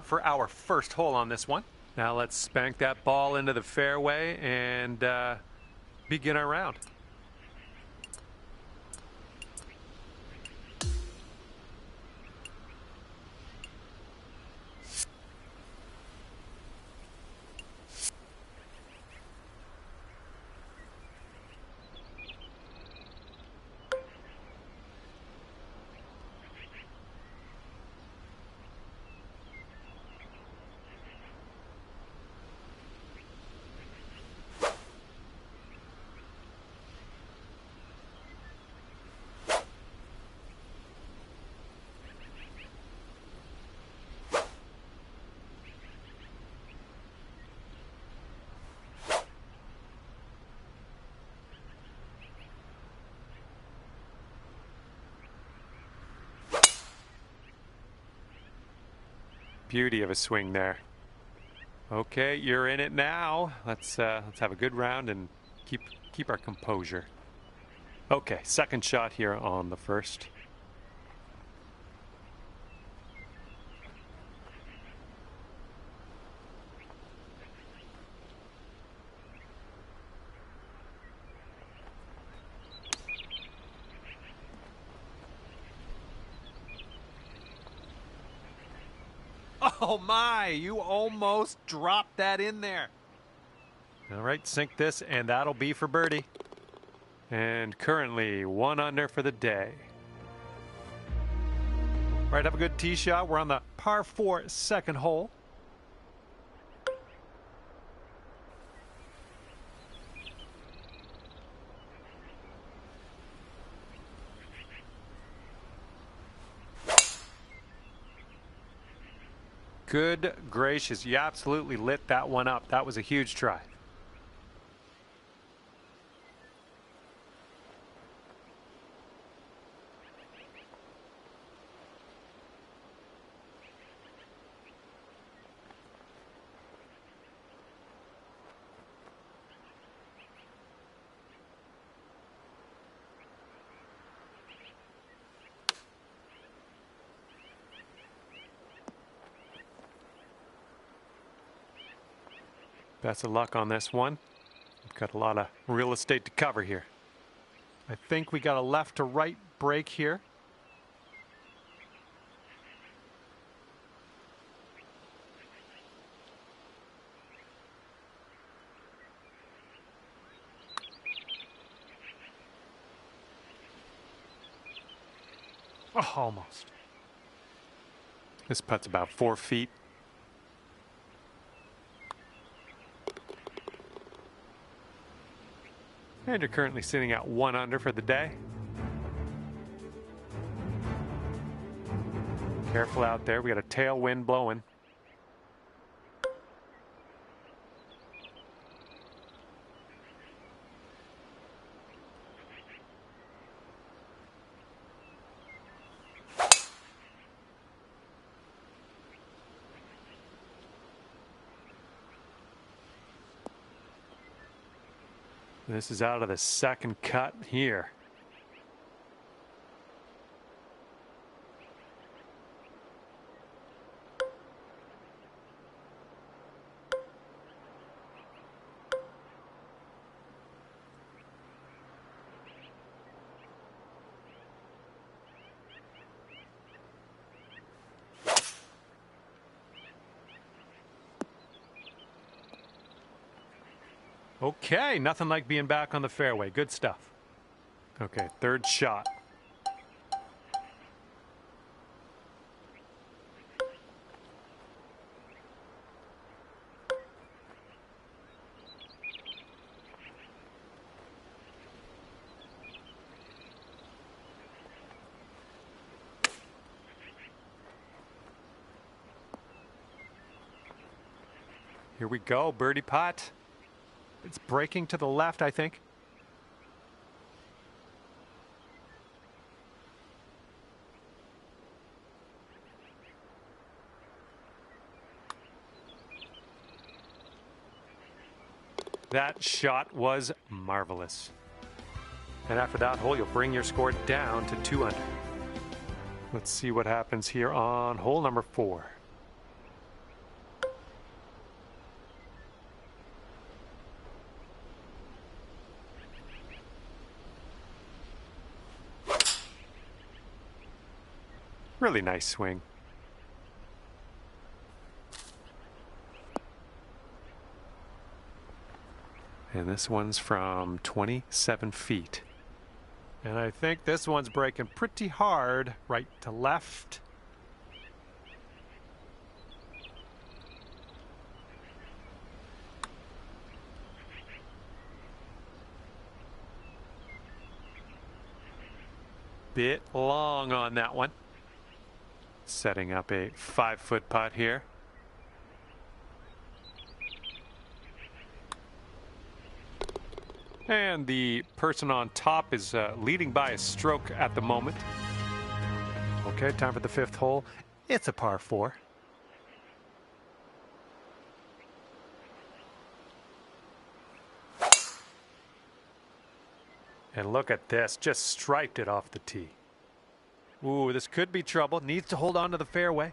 For our first hole on this one. Now let's spank that ball into the fairway and begin our round. Beauty of a swing there. Okay, you're in it now. Let's have a good round and keep our composure. Okay, second shot here on the first. Oh my, you almost dropped that in there. All right, sink this and that'll be for birdie. And currently 1 under for the day. All right, have a good tee shot. We're on the par 4 second hole. Good gracious, you absolutely lit that one up. That was a huge try. Best of luck on this one. We've got a lot of real estate to cover here. I think we got a left to right break here. Oh, almost. This putt's about 4 feet. And you're currently sitting at 1 under for the day. Careful out there. We got a tailwind blowing. This is out of the second cut here. Okay, nothing like being back on the fairway. Good stuff. Okay, third shot. Here we go, birdie putt. It's breaking to the left, I think. That shot was marvelous. And after that hole, you'll bring your score down to 2 under. Let's see what happens here on hole number 4. Really nice swing. And this one's from 27 feet. And I think this one's breaking pretty hard, right to left. Bit long on that one. Setting up a 5-foot putt here. And the person on top is leading by a stroke at the moment. Okay, time for the 5th hole. It's a par 4. And look at this, just striped it off the tee. Ooh, this could be trouble. Needs to hold on to the fairway.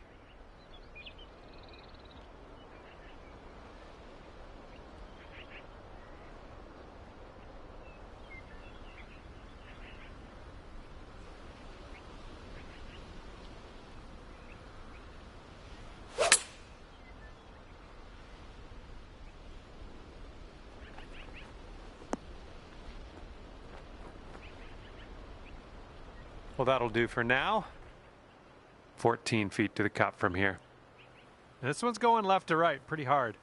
Well, that'll do for now. 14 feet to the cup from here. And this one's going left to right pretty hard.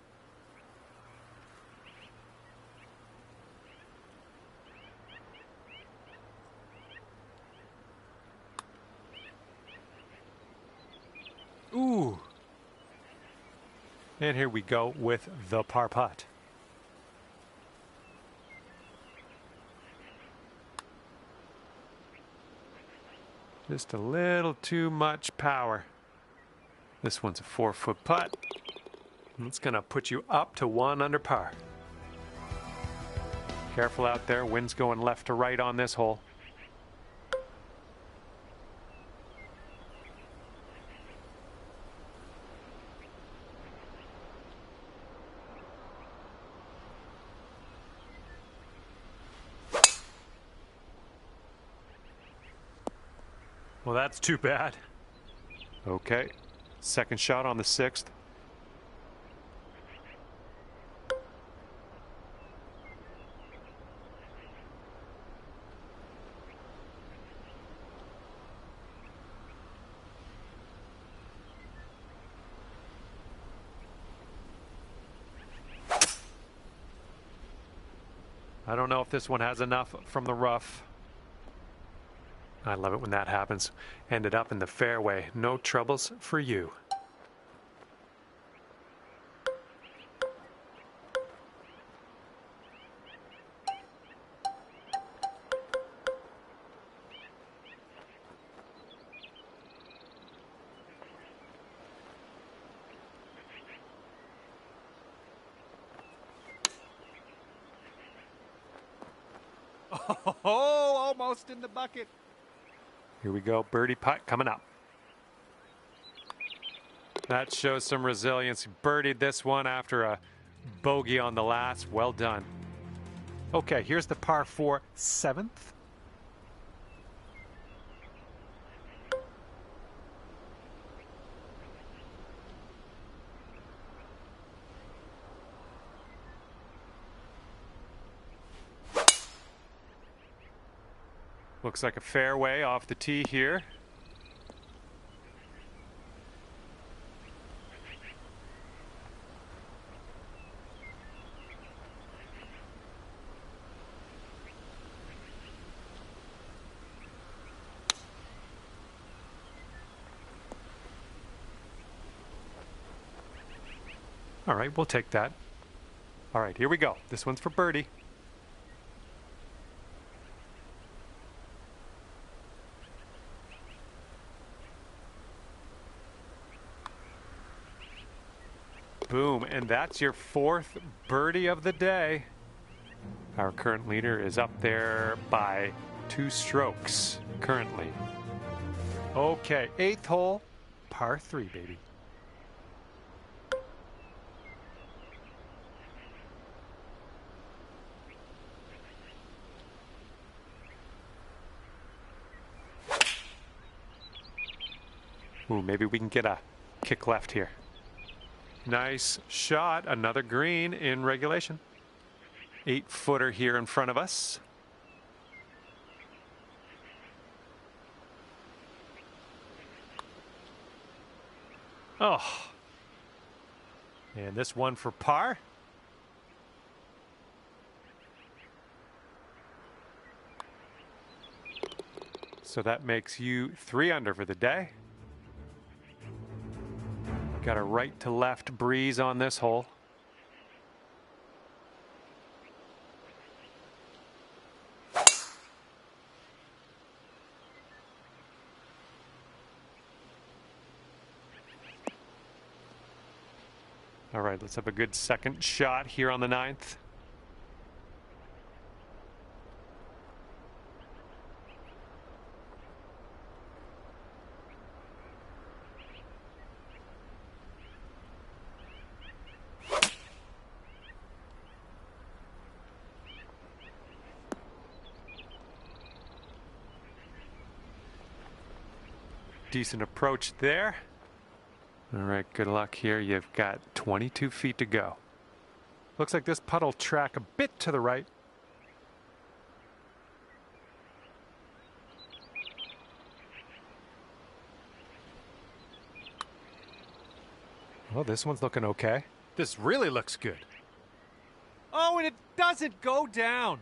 Ooh. And here we go with the par putt. Just a little too much power. This one's a 4-foot putt. And it's going to put you up to 1 under par. Careful out there. Wind's going left to right on this hole. Well, that's too bad. Okay, second shot on the 6th. I don't know if this one has enough from the rough. I love it when that happens. Ended up in the fairway. No troubles for you. Oh, almost in the bucket. Here we go, birdie putt coming up. That shows some resilience. He birdied this one after a bogey on the last. Well done. Okay, here's the par 4 7th. Looks like a fairway off the tee here. All right, we'll take that. All right, here we go. This one's for birdie. Boom, and that's your 4th birdie of the day. Our current leader is up there by 2 strokes currently. Okay, 8th hole, par 3, baby. Ooh, maybe we can get a kick left here. Nice shot. Another green in regulation. 8-footer here in front of us. Oh. And this one for par. So that makes you 3 under for the day. Got a right to left breeze on this hole. All right, let's have a good second shot here on the 9th. Decent approach there. All right, good luck here. You've got 22 feet to go. Looks like this putt will track a bit to the right. Well, this one's looking okay. This really looks good. Oh, and it doesn't go down.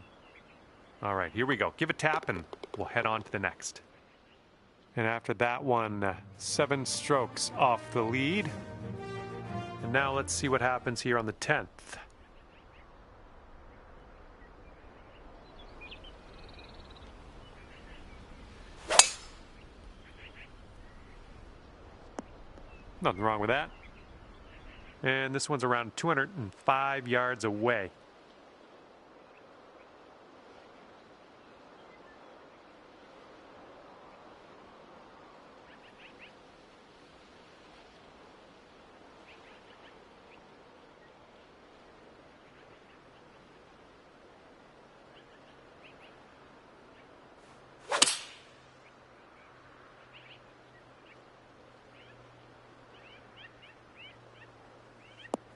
All right, here we go. Give a tap and we'll head on to the next. And after that one, 7 strokes off the lead. And now let's see what happens here on the 10th. Nothing wrong with that. And this one's around 205 yards away.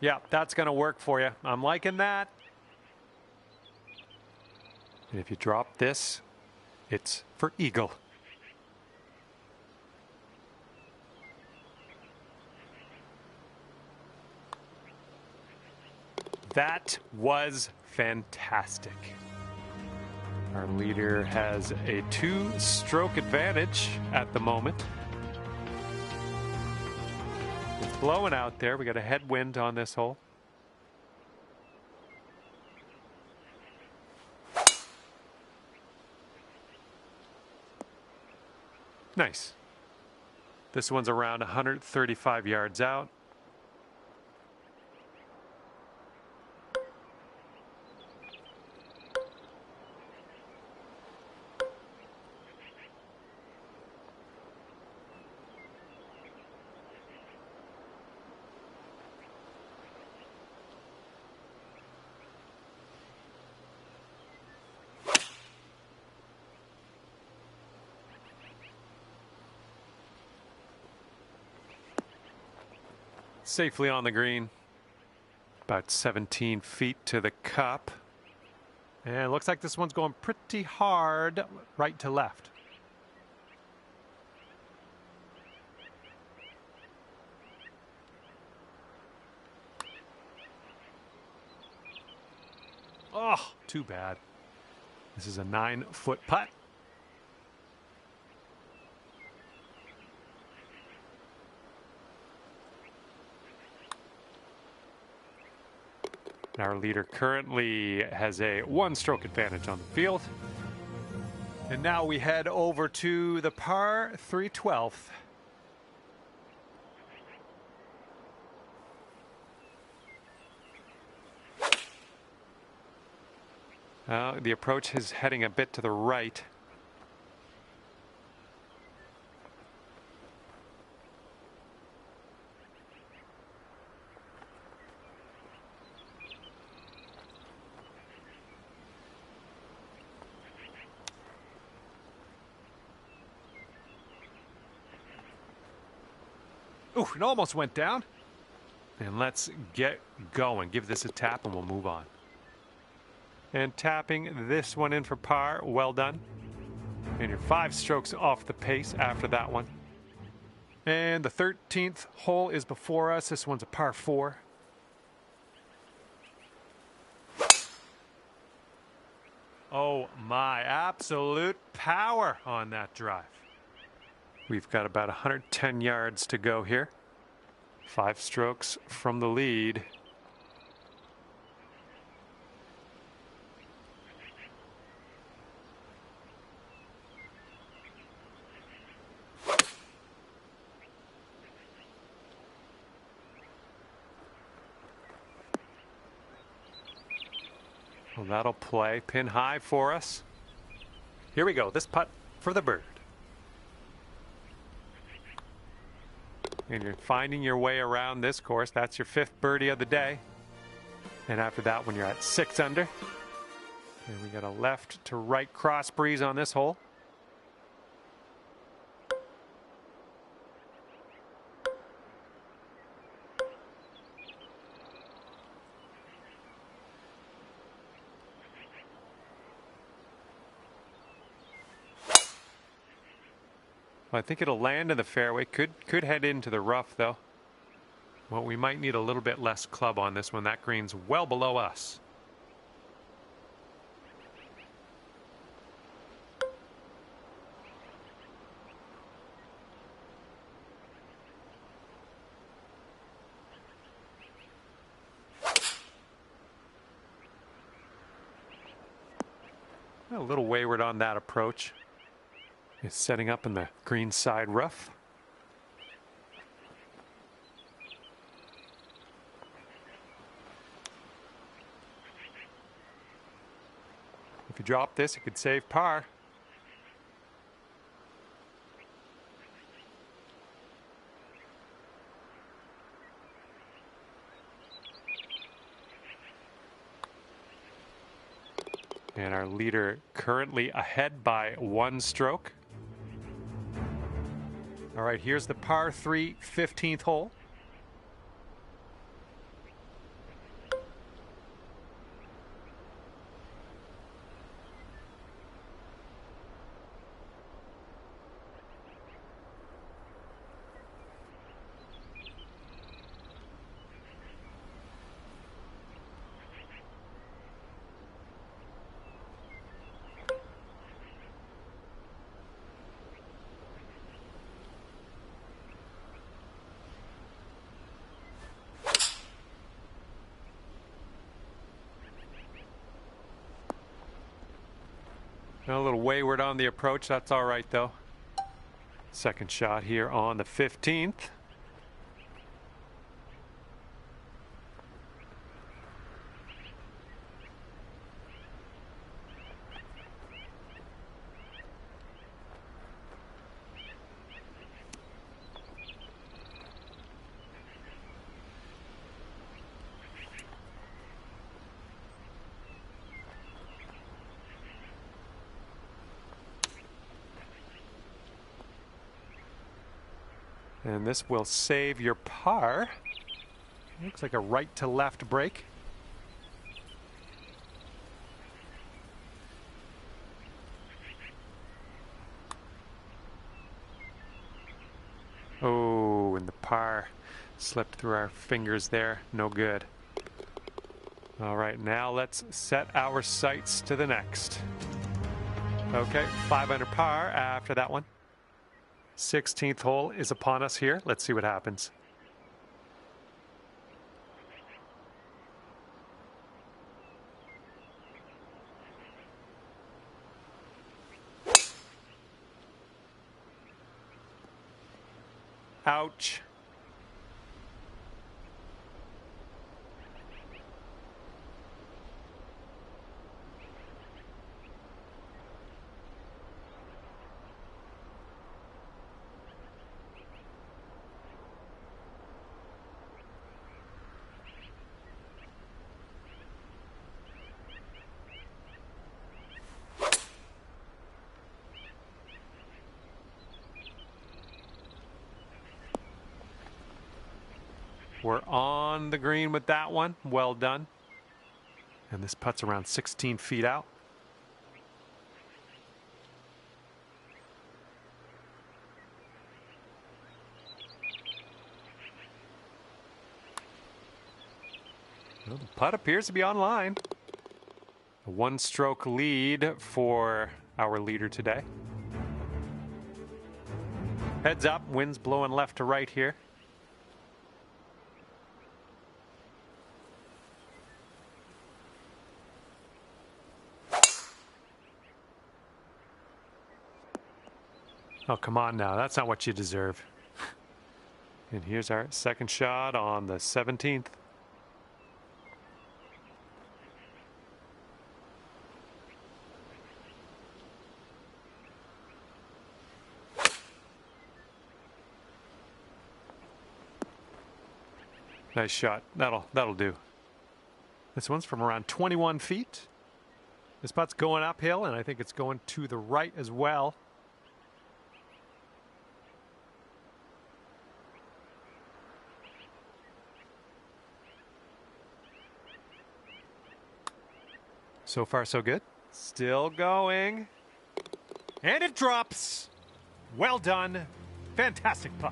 Yeah, that's going to work for you. I'm liking that. And if you drop this, it's for eagle. That was fantastic. Our leader has a 2-stroke advantage at the moment. It's blowing out there. We got a headwind on this hole. Nice. This one's around 135 yards out. Safely on the green, about 17 feet to the cup. And it looks like this one's going pretty hard right to left. Oh, too bad. This is a 9-foot putt. Our leader currently has a 1-stroke advantage on the field. And now we head over to the par 3 12th. The approach is heading a bit to the right. Ooh, it almost went down. And let's get going. Give this a tap and we'll move on. And tapping this one in for par. Well done. And you're 5 strokes off the pace after that one. And the 13th hole is before us. This one's a par 4. Oh my, absolute power on that drive. We've got about 110 yards to go here. 5 strokes from the lead. Well, that'll play pin high for us. Here we go. This putt for the bird. And you're finding your way around this course. That's your 5th birdie of the day. And after that one, you're at 6 under. And we got a left to right cross breeze on this hole. Well, I think it'll land in the fairway. Could head into the rough, though. Well, we might need a little bit less club on this one. That green's well below us. A little wayward on that approach. Is setting up in the green side rough. If you drop this, it could save par. And our leader currently ahead by 1 stroke. All right, here's the par 3 15th hole. A little wayward on the approach. That's all right, though. Second shot here on the 15th. And this will save your par. Looks like a right to left break. Oh, and the par slipped through our fingers there. No good. All right, now let's set our sights to the next. Okay, 5 under par after that one. 16th hole is upon us here. Let's see what happens. Ouch. We're on the green with that one. Well done. And this putt's around 16 feet out. Well, the putt appears to be on line. A one-stroke lead for our leader today. Heads up, wind's blowing left to right here. Oh, come on now. That's not what you deserve. And here's our second shot on the 17th. Nice shot. That'll do. This one's from around 21 feet. This putt's going uphill, and I think it's going to the right as well. So far, so good. Still going. And it drops. Well done. Fantastic putt.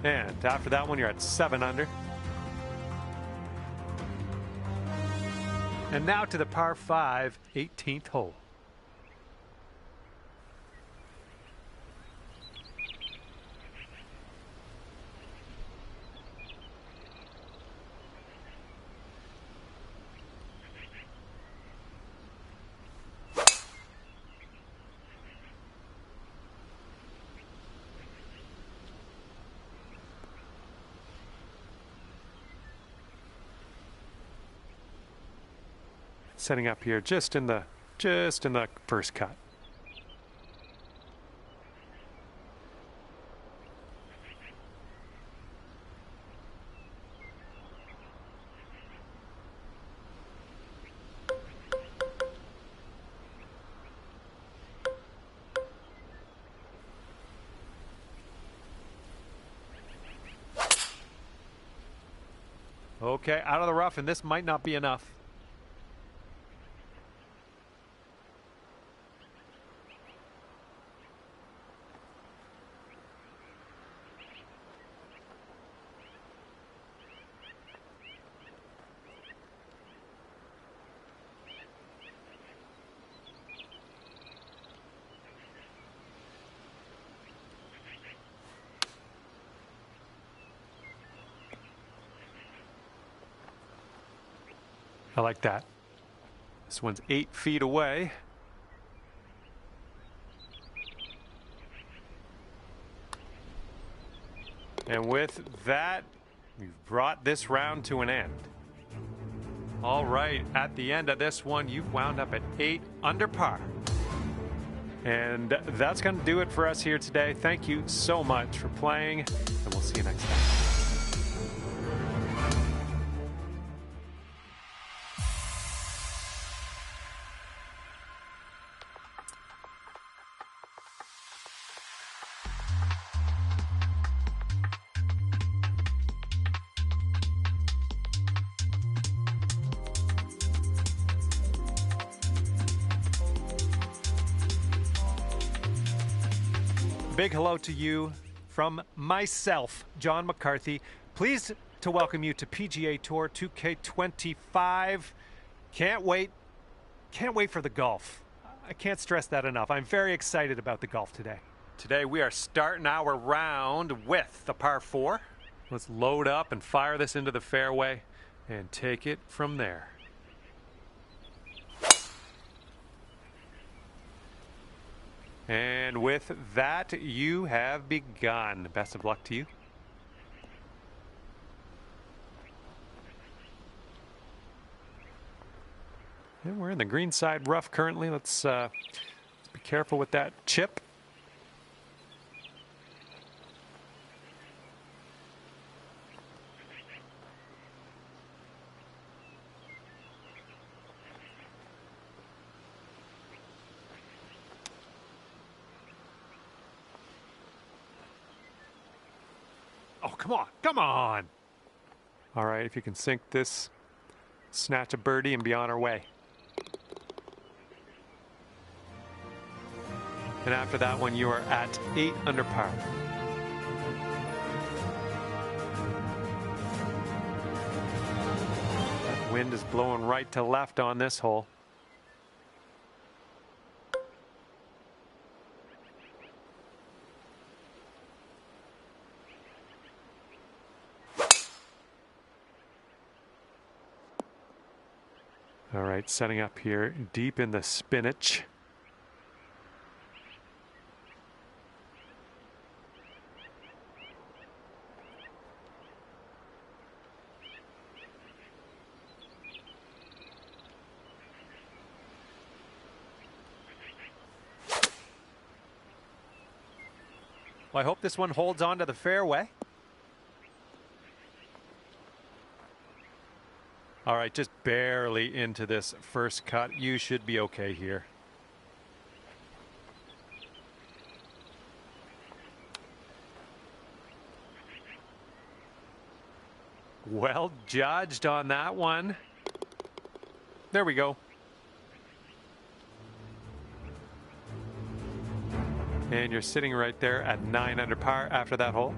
And after that one, you're at 7 under. And now to the par 5, 18th hole. Setting up here just in the first cut. Okay, out of the rough, and this might not be enough. I like that. This one's 8 feet away. And with that, we've brought this round to an end. All right, at the end of this one, you've wound up at 8 under par. And that's going to do it for us here today. Thank you so much for playing, and we'll see you next time. Big hello to you from myself, John McCarthy. Pleased to welcome you to PGA Tour 2K25. Can't wait for the golf. I can't stress that enough. I'm very excited about the golf today. Today we are starting our round with the par 4. Let's load up and fire this into the fairway and take it from there. And with that, you have begun. Best of luck to you. And we're in the green side rough currently. Let's be careful with that chip. Oh, come on, come on. All right, if you can sink this, snatch a birdie and be on our way. And after that one, you are at 8 under par. That wind is blowing right to left on this hole. All right, setting up here deep in the spinach. Well, I hope this one holds on to the fairway. All right, just barely into this first cut. You should be okay here. Well judged on that one. There we go. And you're sitting right there at 9 under par after that hole.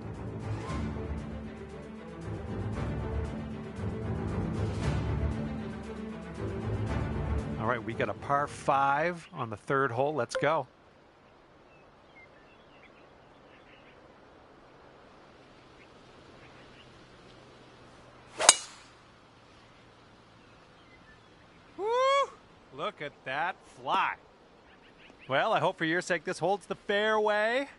All right, we got a par 5 on the third hole. Let's go. Woo! Look at that fly. Well, I hope for your sake this holds the fairway.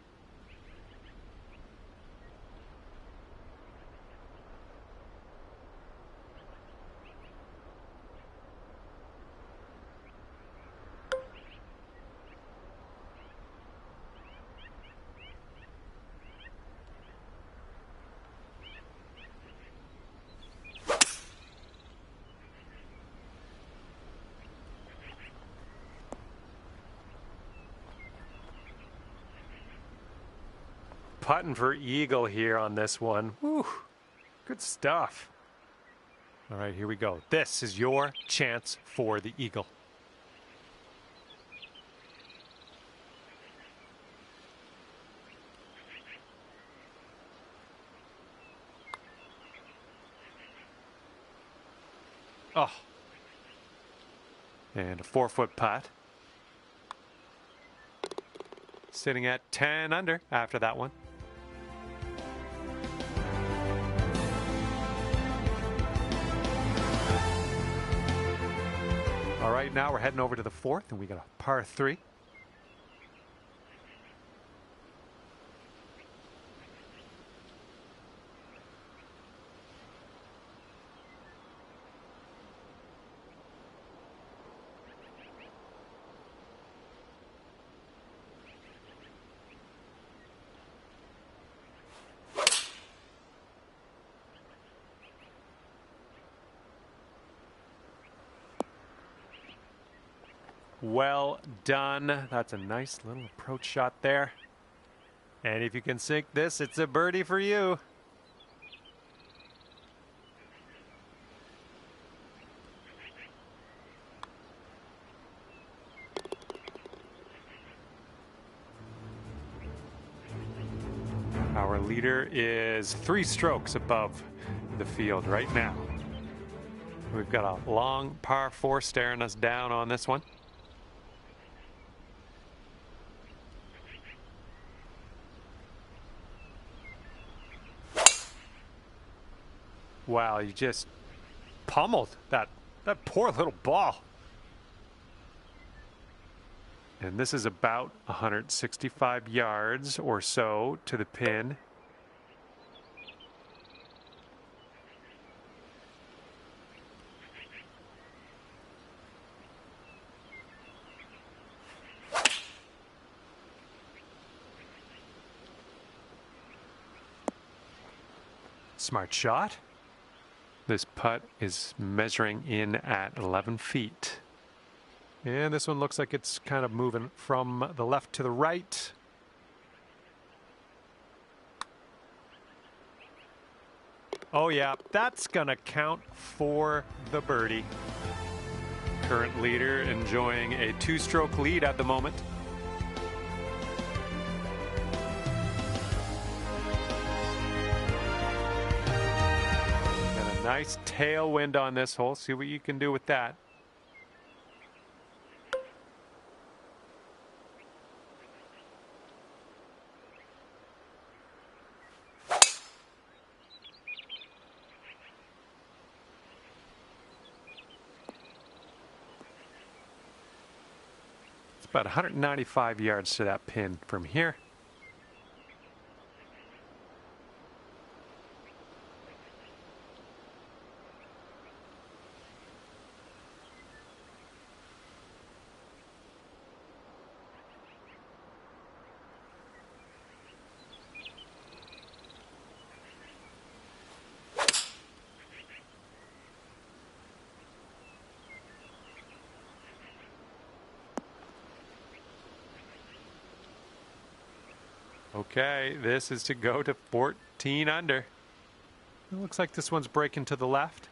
Putting for eagle here on this one. Woo, good stuff. All right, here we go. This is your chance for the eagle. Oh. And a 4-foot putt. Sitting at 10 under after that one. All right, now we're heading over to the fourth, and we got a par 3. Well done. That's a nice little approach shot there. And if you can sink this, it's a birdie for you. Our leader is 3 strokes above the field right now. We've got a long par 4 staring us down on this one. Wow, you just pummeled that poor little ball. And this is about 165 yards or so to the pin. Smart shot. This putt is measuring in at 11 feet. And this one looks like it's kind of moving from the left to the right. Oh yeah, that's gonna count for the birdie. Current leader enjoying a 2-stroke lead at the moment. Got a nice tailwind on this hole. See what you can do with that. About 195 yards to that pin from here. Okay, this is to go to 14 under. It looks like this one's breaking to the left.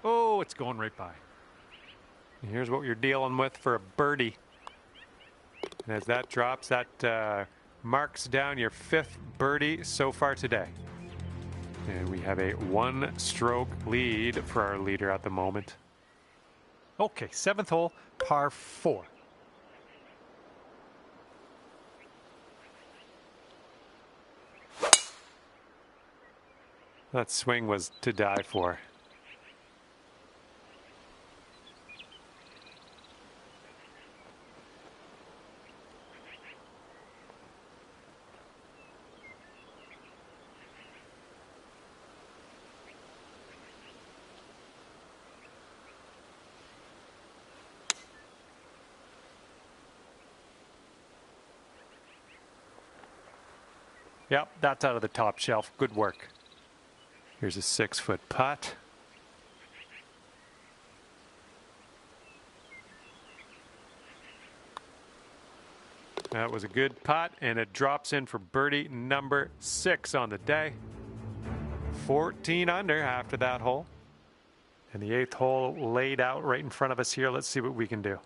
Oh, it's going right by. And here's what you're dealing with for a birdie. And as that drops, that marks down your 5th birdie so far today. And we have a 1-stroke lead for our leader at the moment. Okay, 7th hole, par 4. That swing was to die for. Yep, that's out of the top shelf. Good work. Here's a 6-foot putt. That was a good putt, and it drops in for birdie number 6 on the day. 14 under after that hole. And the 8th hole laid out right in front of us here. Let's see what we can do.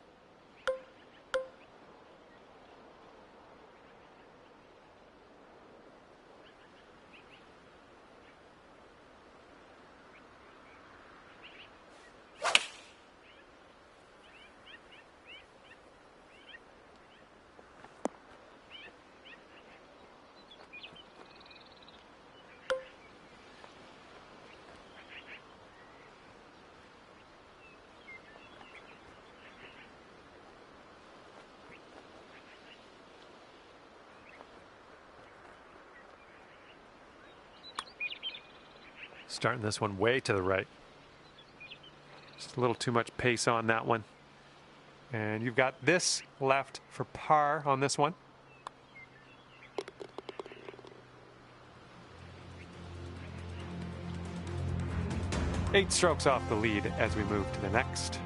Starting this one way to the right. Just a little too much pace on that one. And you've got this left for par on this one. Eight strokes off the lead as we move to the next.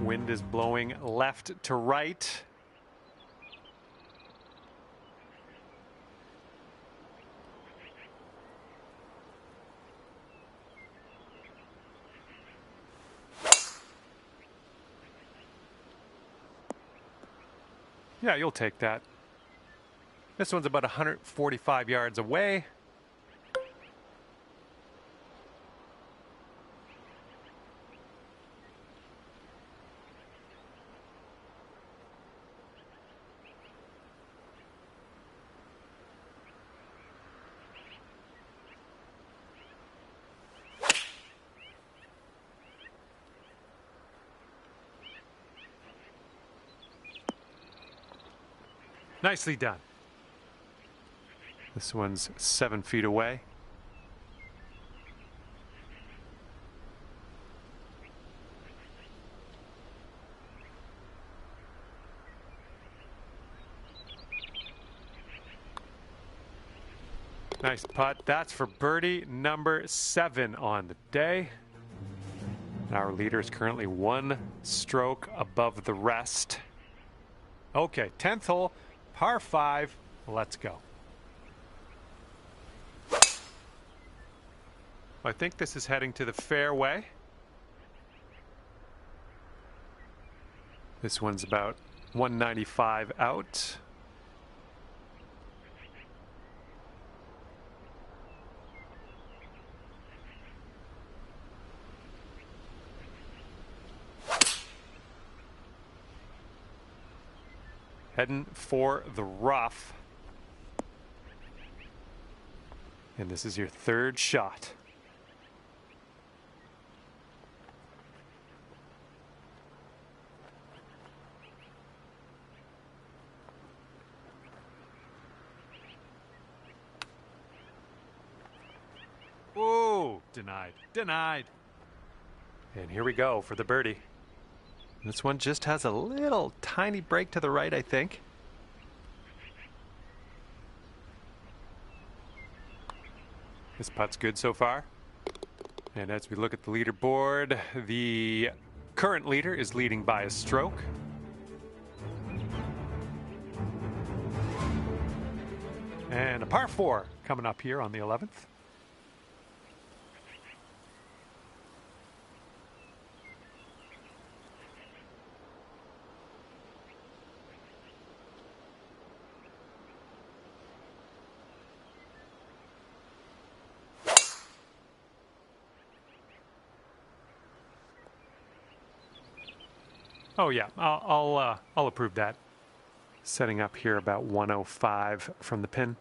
Wind is blowing left to right. Yeah, you'll take that. This one's about 145 yards away. Nicely done. This one's 7 feet away. Nice putt. That's for birdie number 7 on the day. Our leader is currently 1 stroke above the rest. Okay, 10th hole, par 5. Let's go. I think this is heading to the fairway. This one's about 195 out. Heading for the rough. And this is your 3rd shot. Ooh, denied. And here we go for the birdie. This one just has a little tiny break to the right, I think. This putt's good so far. And as we look at the leaderboard, the current leader is leading by a stroke. And a par 4 coming up here on the 11th. Oh yeah, I'll approve that. Setting up here about 105 from the pin.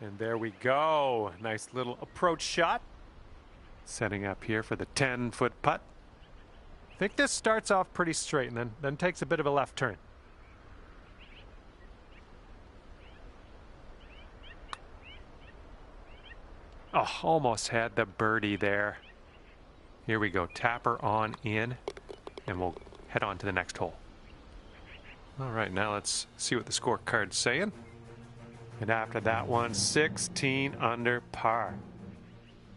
And there we go. Nice little approach shot. Setting up here for the 10-foot putt. I think this starts off pretty straight and then takes a bit of a left turn. Oh, almost had the birdie there. Here we go. Tapper on in, and we'll head on to the next hole. All right, now let's see what the scorecard's saying. And after that one, 16 under par.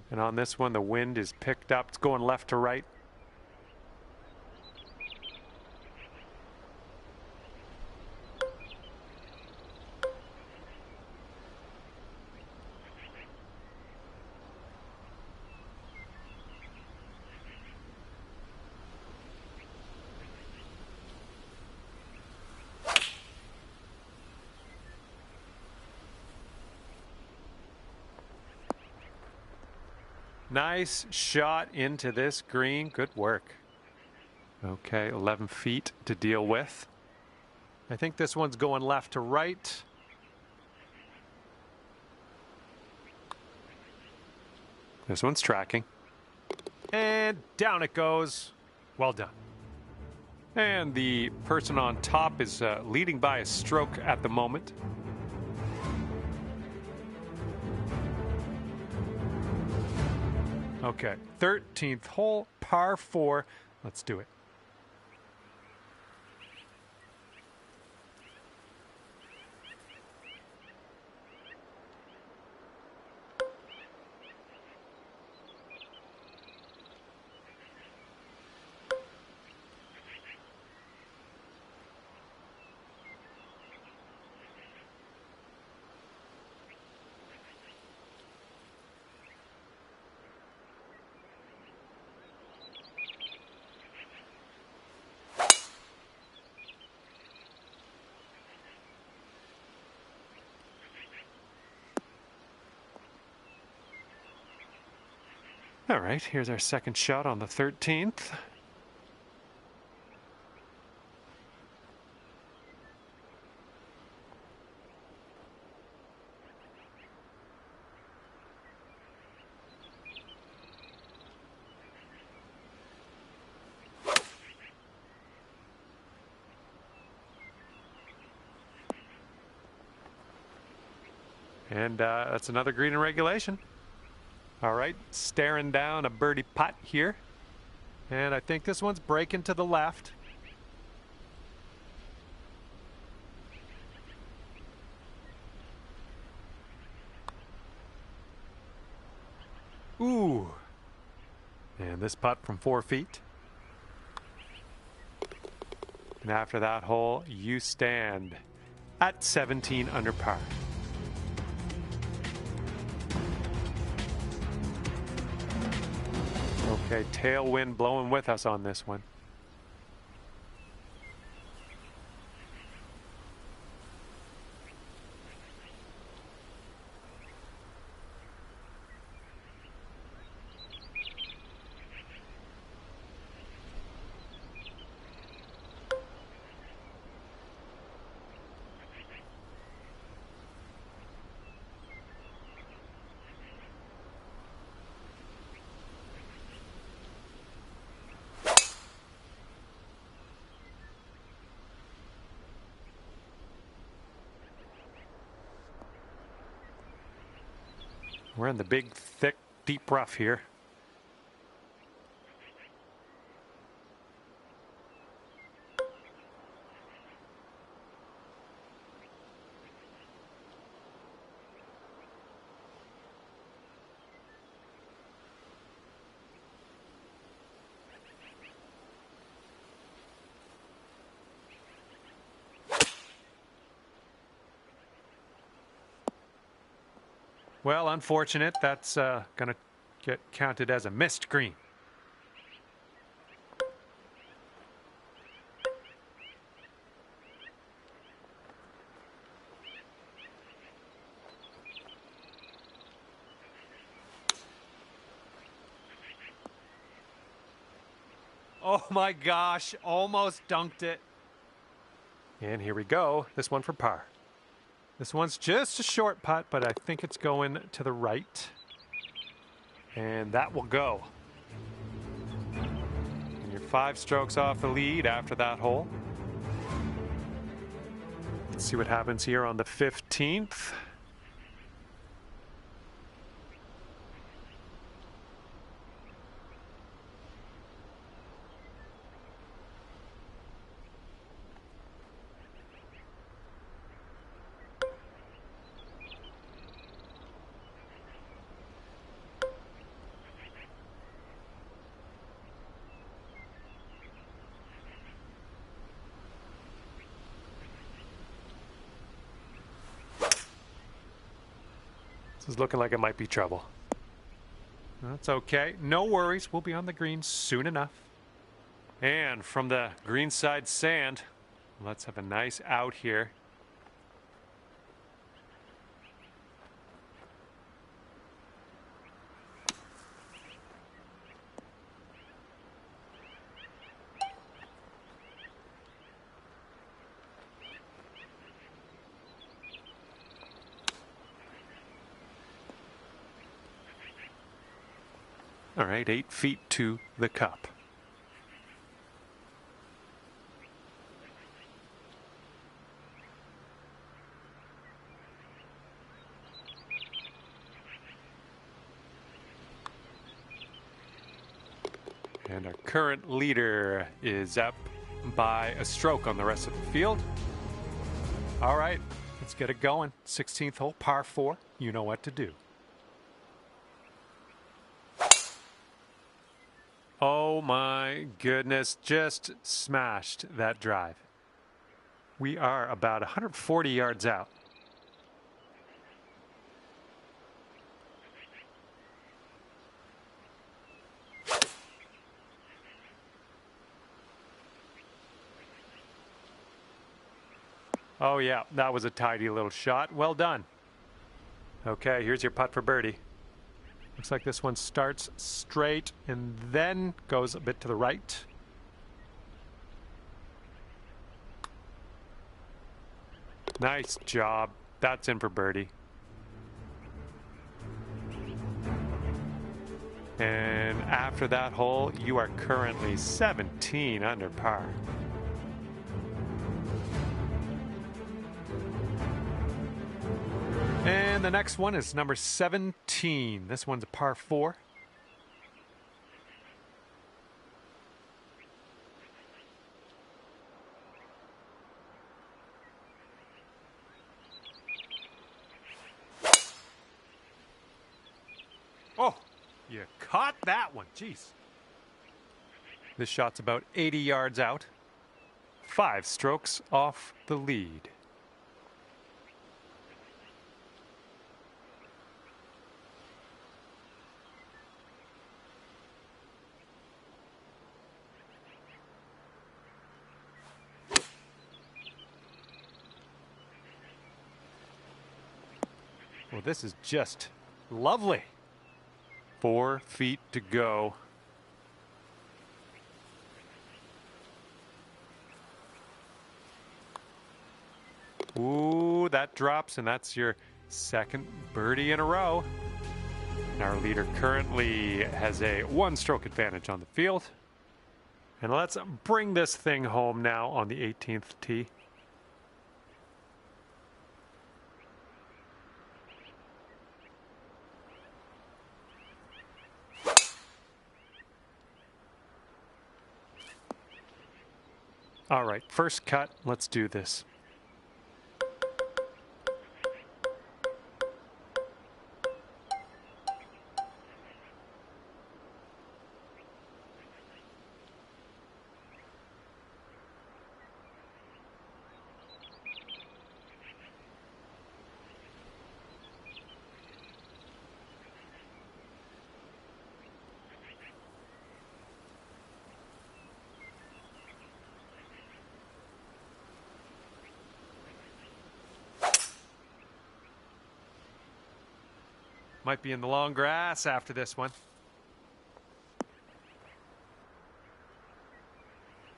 And on this one, the wind is picked up. It's going left to right. Nice shot into this green. Good work. Okay, 11 feet to deal with. I think this one's going left to right. This one's tracking. And down it goes. Well done. And the person on top is leading by a stroke at the moment. Okay, 13th hole, par 4. Let's do it. All right, here's our second shot on the 13th. And that's another green in regulation. All right, staring down a birdie putt here. And I think this one's breaking to the left. Ooh. And this putt from 4 feet. And after that hole, you stand at 17 under par. Okay, tailwind blowing with us on this one. We're in the big, thick, deep rough here. Well, unfortunate. That's going to get counted as a missed green. Oh my gosh, almost dunked it. And here we go. This one for par. This one's just a short putt, but I think it's going to the right. And that will go. And you're 5 strokes off the lead after that hole. Let's see what happens here on the 15th. This is looking like it might be trouble. That's okay. No worries. We'll be on the green soon enough. And from the greenside sand, let's have a nice out here. All right, 8 feet to the cup. And our current leader is up by a stroke on the rest of the field. All right, let's get it going. 16th hole, par 4. You know what to do. Oh my goodness, just smashed that drive. We are about 140 yards out. Oh yeah, that was a tidy little shot. Well done. Okay, here's your putt for birdie. Looks like this one starts straight and then goes a bit to the right. Nice job. That's in for birdie. And after that hole, you are currently 17 under par. And the next one is number 17. This one's a par 4. Oh, you caught that one. Jeez. This shot's about 80 yards out. 5 strokes off the lead. Well, this is just lovely. 4 feet to go. Ooh, that drops, and that's your second birdie in a row. Our leader currently has a 1-stroke advantage on the field. And let's bring this thing home now on the 18th tee. All right, first cut. Let's do this. Might be in the long grass after this one.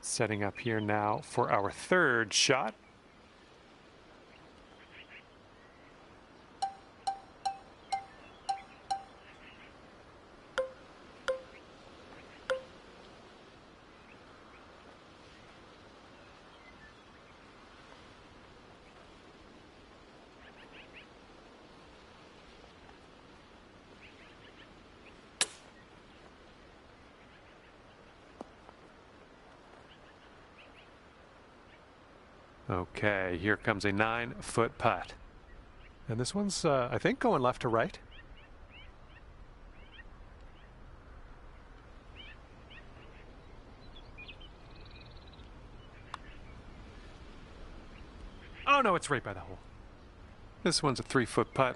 Setting up here now for our third shot. Okay, here comes a 9-foot putt. And this one's, I think, going left to right. Oh, no, it's right by the hole. This one's a 3-foot putt.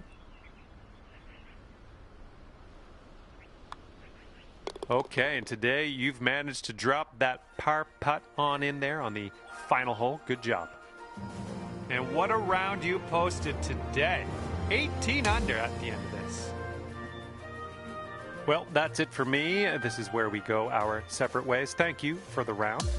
Okay, and today you've managed to drop that par putt on in there on the final hole. Good job. And what a round you posted today. 18 under at the end of this. Well, that's it for me. This is where we go our separate ways. Thank you for the round.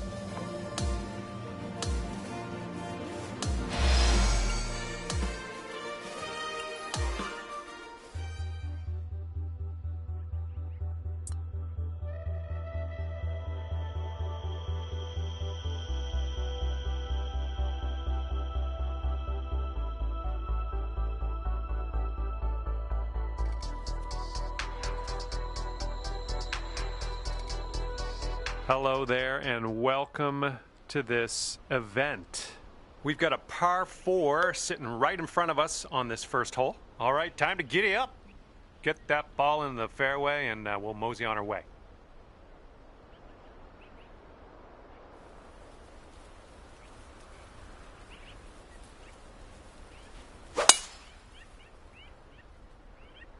Hello there and welcome to this event. We've got a par 4 sitting right in front of us on this first hole. All right, time to giddy up. Get that ball in the fairway and we'll mosey on our way.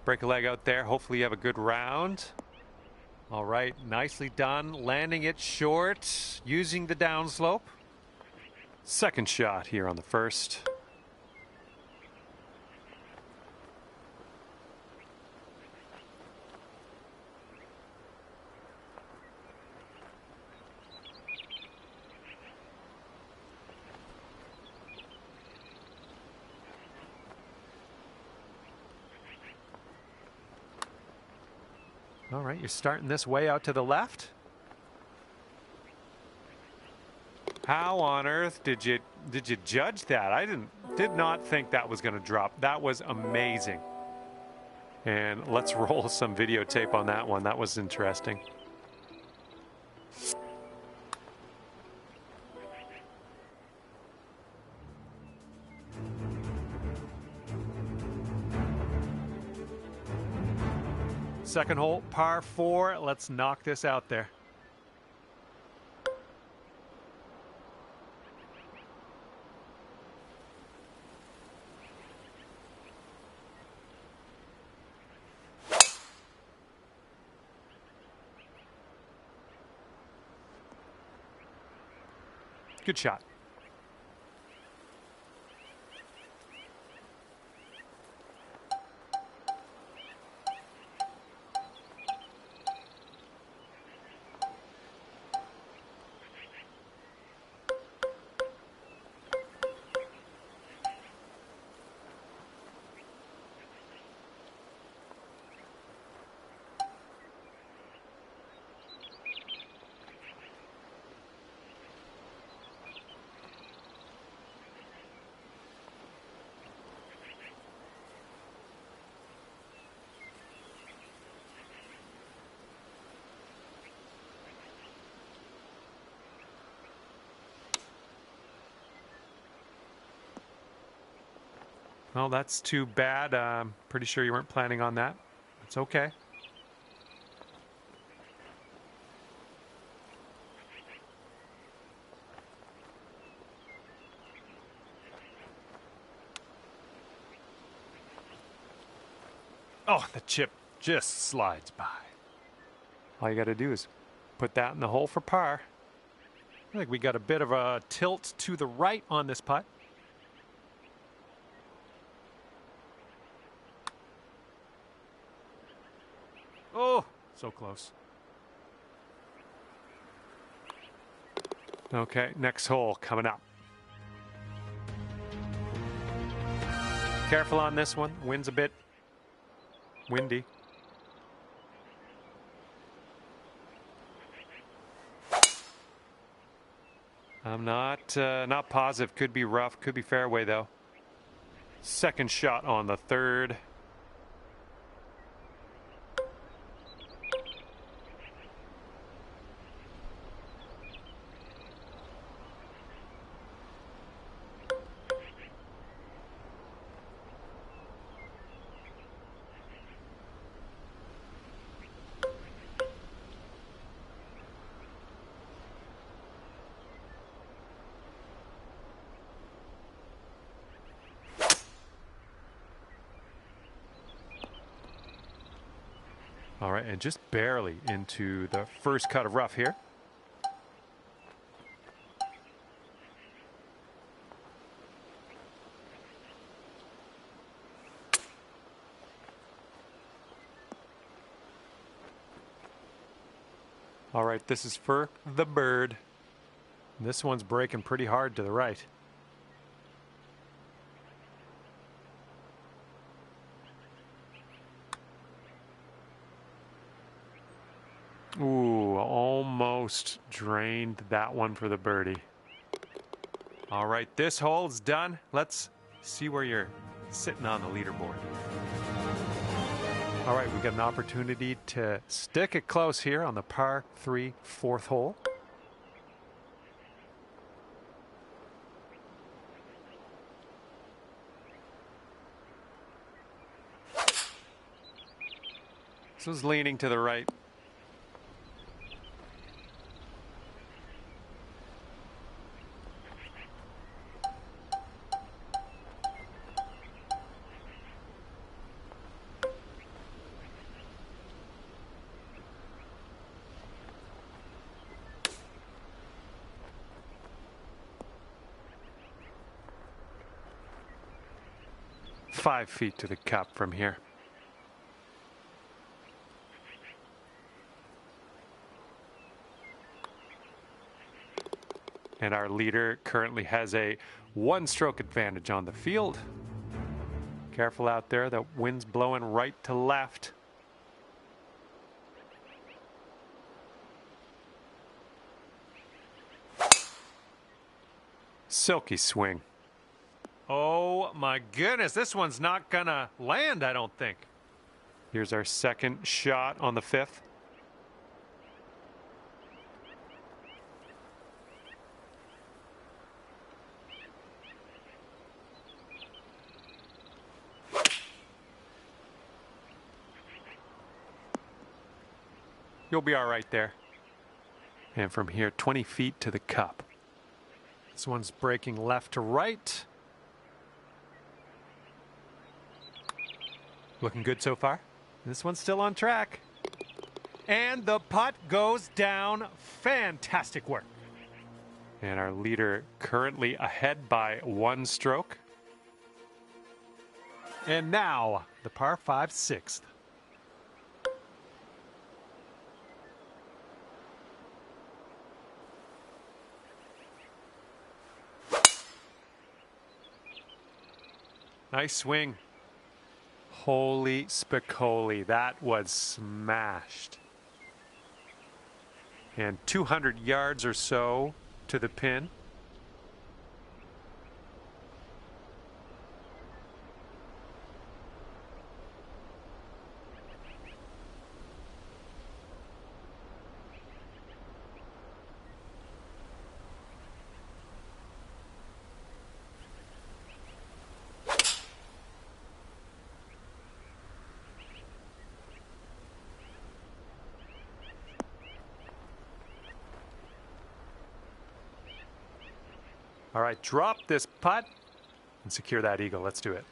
Break a leg out there. Hopefully you have a good round. All right, nicely done. Landing it short, using the downslope. Second shot here on the first. All right, you're starting this way out to the left. How on earth did you judge that? I did not think that was going to drop. That was amazing. And let's roll some videotape on that one. That was interesting. Second hole, par 4. Let's knock this out there. Good shot. Well, that's too bad. Pretty sure you weren't planning on that. It's okay. Oh, the chip just slides by. All you got to do is put that in the hole for par. I think we got a bit of a tilt to the right on this putt. Oh, so close. Okay, next hole coming up. Careful on this one. Wind's a bit windy. I'm not positive. Could be rough. Could be fairway though. Second shot on the third. All right, and just barely into the first cut of rough here. All right, this is for the bird. This one's breaking pretty hard to the right. Ooh, almost drained that one for the birdie. All right, this hole's done. Let's see where you're sitting on the leaderboard. All right, we got an opportunity to stick it close here on the par 3 fourth hole. This was leaning to the right. Five feet to the cup from here. And our leader currently has a one-stroke advantage on the field. Careful out there, the wind's blowing right to left. Silky swing. Oh my goodness, this one's not gonna land, I don't think. Here's our second shot on the 5th. You'll be all right there. And from here, 20 feet to the cup. This one's breaking left to right. Looking good so far. This one's still on track. And the putt goes down. Fantastic work. And our leader currently ahead by 1 stroke. And now the par 5 6th. Nice swing. Holy spicoli, that was smashed. And 200 yards or so to the pin. All right, drop this putt and secure that eagle. Let's do it.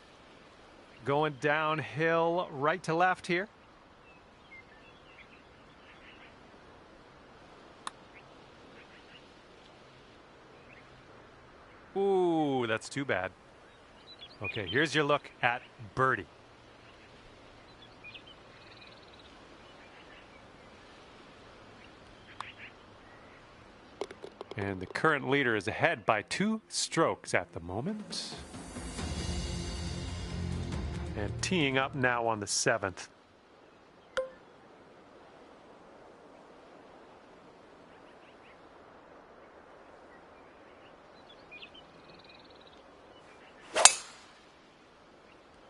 Going downhill right to left here. Ooh, that's too bad. Okay, here's your look at birdie. And the current leader is ahead by 2 strokes at the moment. And teeing up now on the 7th.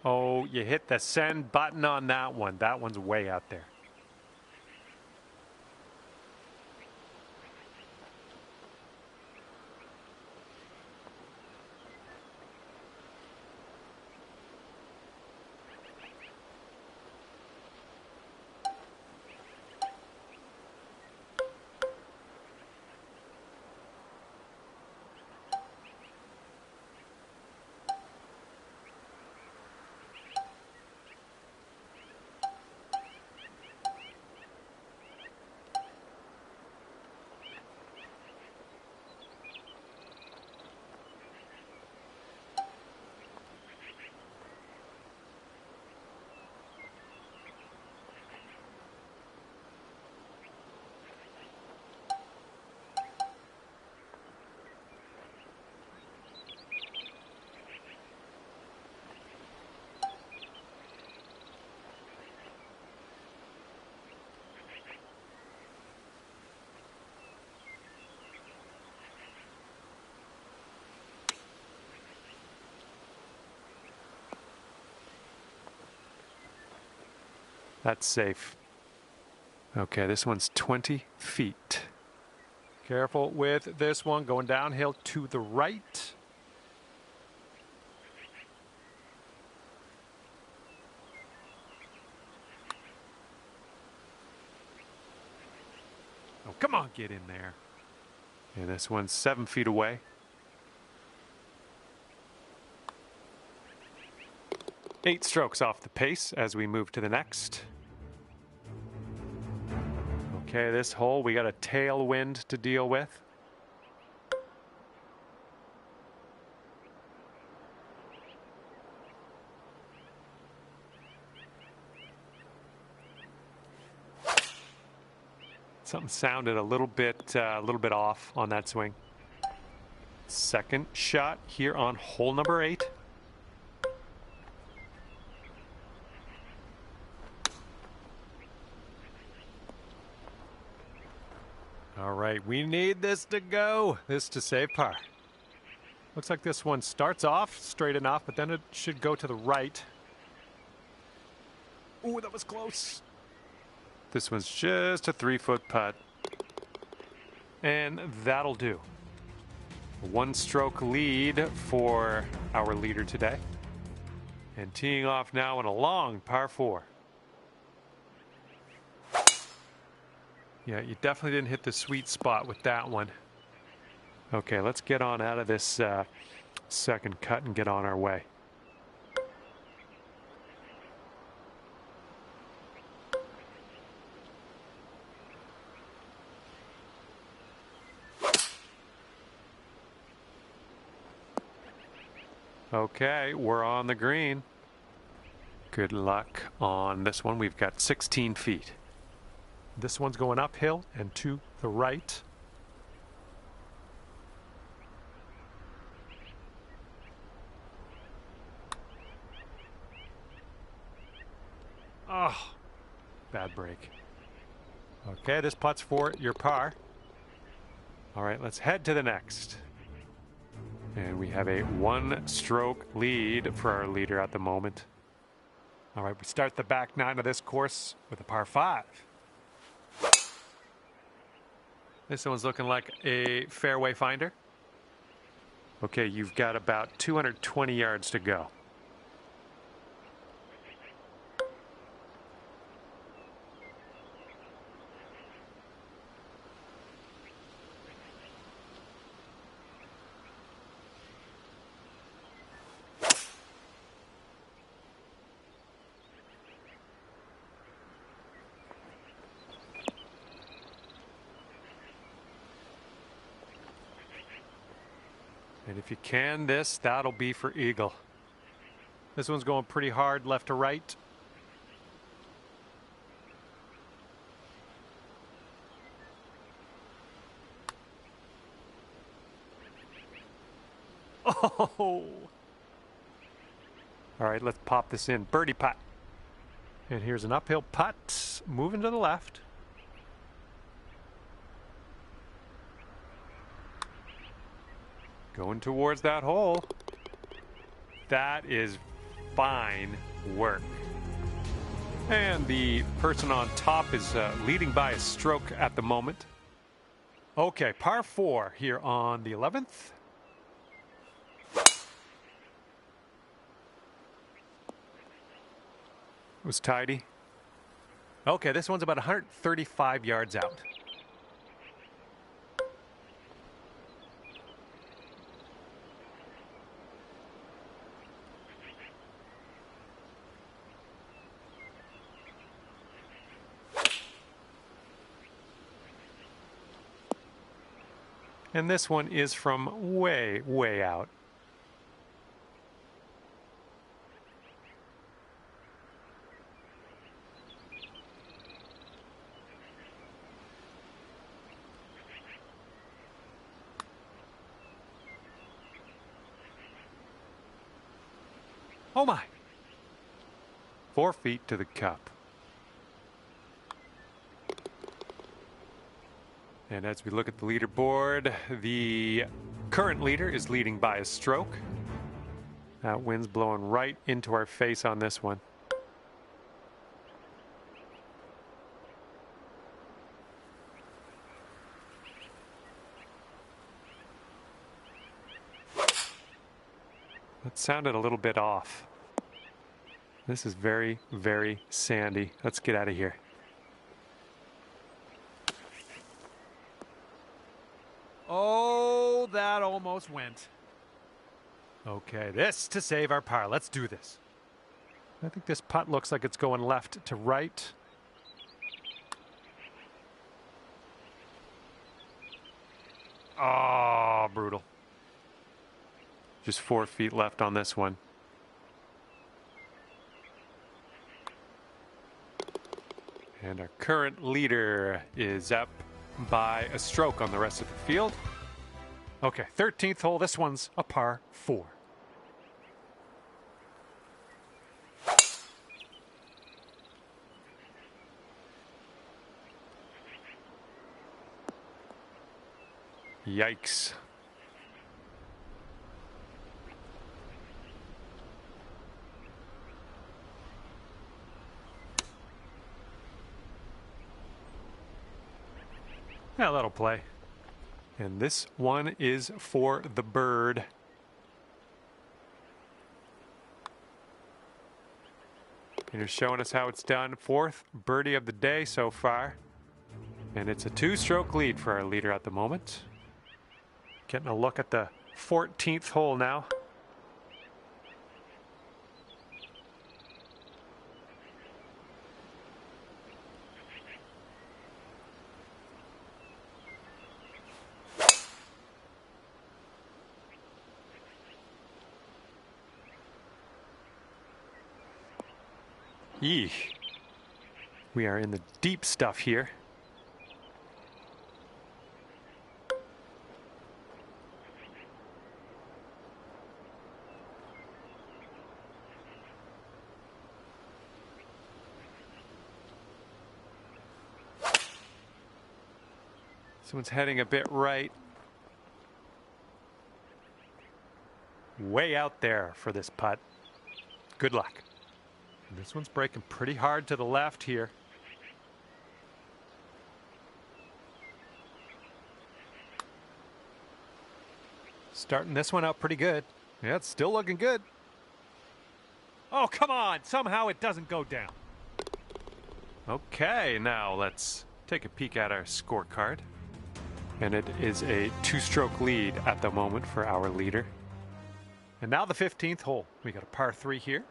Oh, you hit the send button on that one. That one's way out there. That's safe. Okay, this one's 20 feet. Careful with this one, going downhill to the right. Oh, come on, get in there. And this one's 7 feet away. Eight strokes off the pace as we move to the next. Okay, this hole, we got a tailwind to deal with. Something sounded a little bit off on that swing. Second shot here on hole number 8. All right, we need this to go. This to save par. Looks like this one starts off straight enough, but then it should go to the right. Ooh, that was close. This one's just a 3-foot putt. And that'll do. A 1-stroke lead for our leader today. And teeing off now in a long par 4. Yeah, you definitely didn't hit the sweet spot with that one. Okay, let's get on out of this second cut and get on our way. Okay, we're on the green. Good luck on this one. We've got 16 feet. This one's going uphill and to the right. Oh, bad break. Okay, this putt's for your par. All right, let's head to the next. And we have a 1-stroke lead for our leader at the moment. All right, we start the back 9 of this course with a par 5. This one's looking like a fairway finder. Okay, you've got about 220 yards to go. And if you can this, that'll be for eagle. This one's going pretty hard left to right. Oh! All right, let's pop this in. Birdie putt. And here's an uphill putt. Moving to the left. Going towards that hole. That is fine work. And the person on top is leading by a stroke at the moment. Okay, par 4 here on the 11th. It was tidy. Okay, this one's about 135 yards out. And this one is from way, way out. Oh my! 4 feet to the cup. And as we look at the leaderboard, the current leader is leading by a stroke. That wind's blowing right into our face on this one. That sounded a little bit off. This is very, very sandy. Let's get out of here. Oh, that almost went. Okay, this to save our par. Let's do this. I think this putt looks like it's going left to right. Oh, brutal. Just 4 feet left on this one. And our current leader is up by a stroke on the rest of the field. Okay, 13th hole. This one's a par 4. Yikes. Yeah, that'll play. And this one is for the bird. And you're showing us how it's done. Fourth birdie of the day so far. And it's a 2-stroke lead for our leader at the moment. Getting a look at the 14th hole now. Yeesh. We are in the deep stuff here. Someone's heading a bit right. Way out there for this putt. Good luck. And this one's breaking pretty hard to the left here. Starting this one out pretty good. Yeah, it's still looking good. Oh, come on. Somehow it doesn't go down. Okay, now let's take a peek at our scorecard. And it is a 2-stroke lead at the moment for our leader. And now the 15th hole. We got a par 3 here.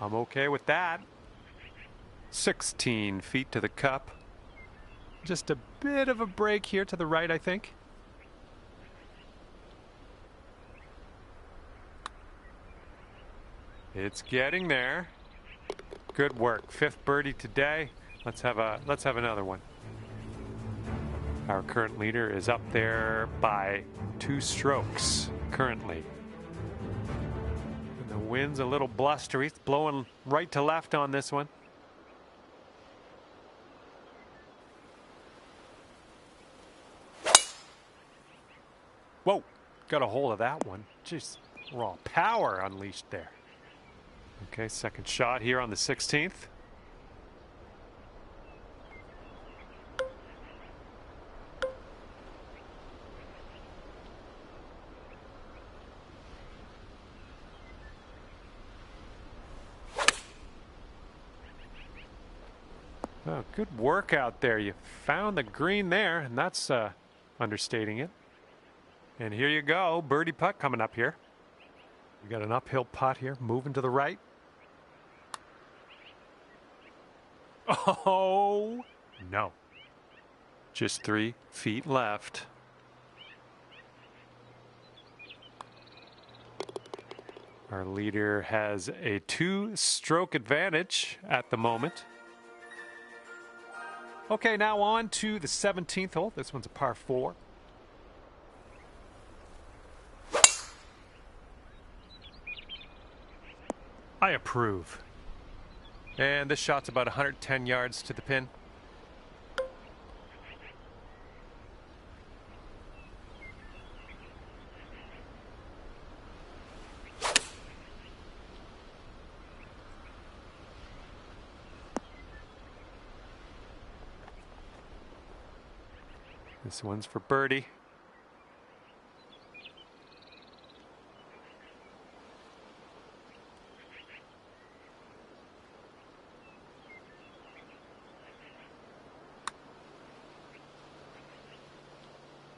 I'm okay with that. 16 feet to the cup. Just a bit of a break here to the right, I think. It's getting there. Good work. 5th birdie today. Let's have another one. Our current leader is up there by 2 strokes currently. And the wind's a little blustery. It's blowing right to left on this one. Whoa, got a hold of that one. Just raw power unleashed there. Okay, second shot here on the 16th. Oh, good work out there. You found the green there, and that's understating it. And here you go, birdie putt coming up here. We got an uphill putt here, moving to the right. Oh, no. Just 3 feet left. Our leader has a 2-stroke advantage at the moment. Okay, now on to the 17th hole. This one's a par 4. I approve. And this shot's about 110 yards to the pin. This one's for birdie.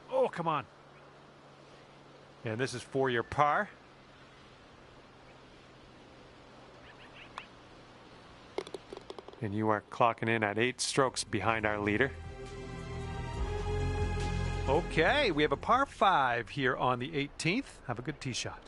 Oh, come on. And this is for your par. And you are clocking in at 8 strokes behind our leader. Okay, we have a par 5 here on the 18th. Have a good tee shot.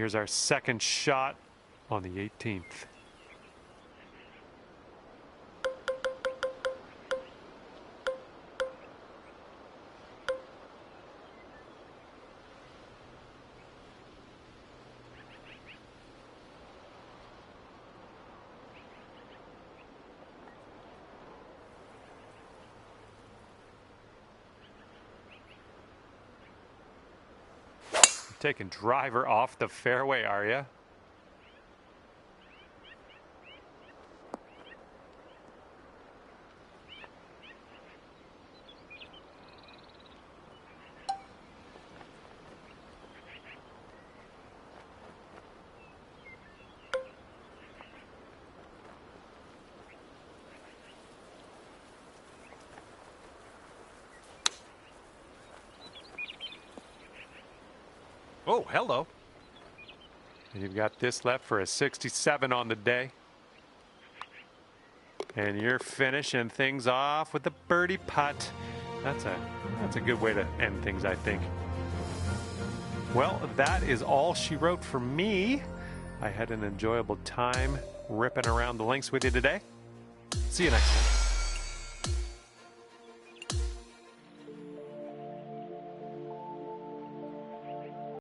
here's our second shot on the 18th. Taking driver off the fairway, are you? Oh, hello. And you've got this left for a 67 on the day. And you're finishing things off with the birdie putt. That's a good way to end things, I think. Well, that is all she wrote for me. I had an enjoyable time ripping around the links with you today. See you next time.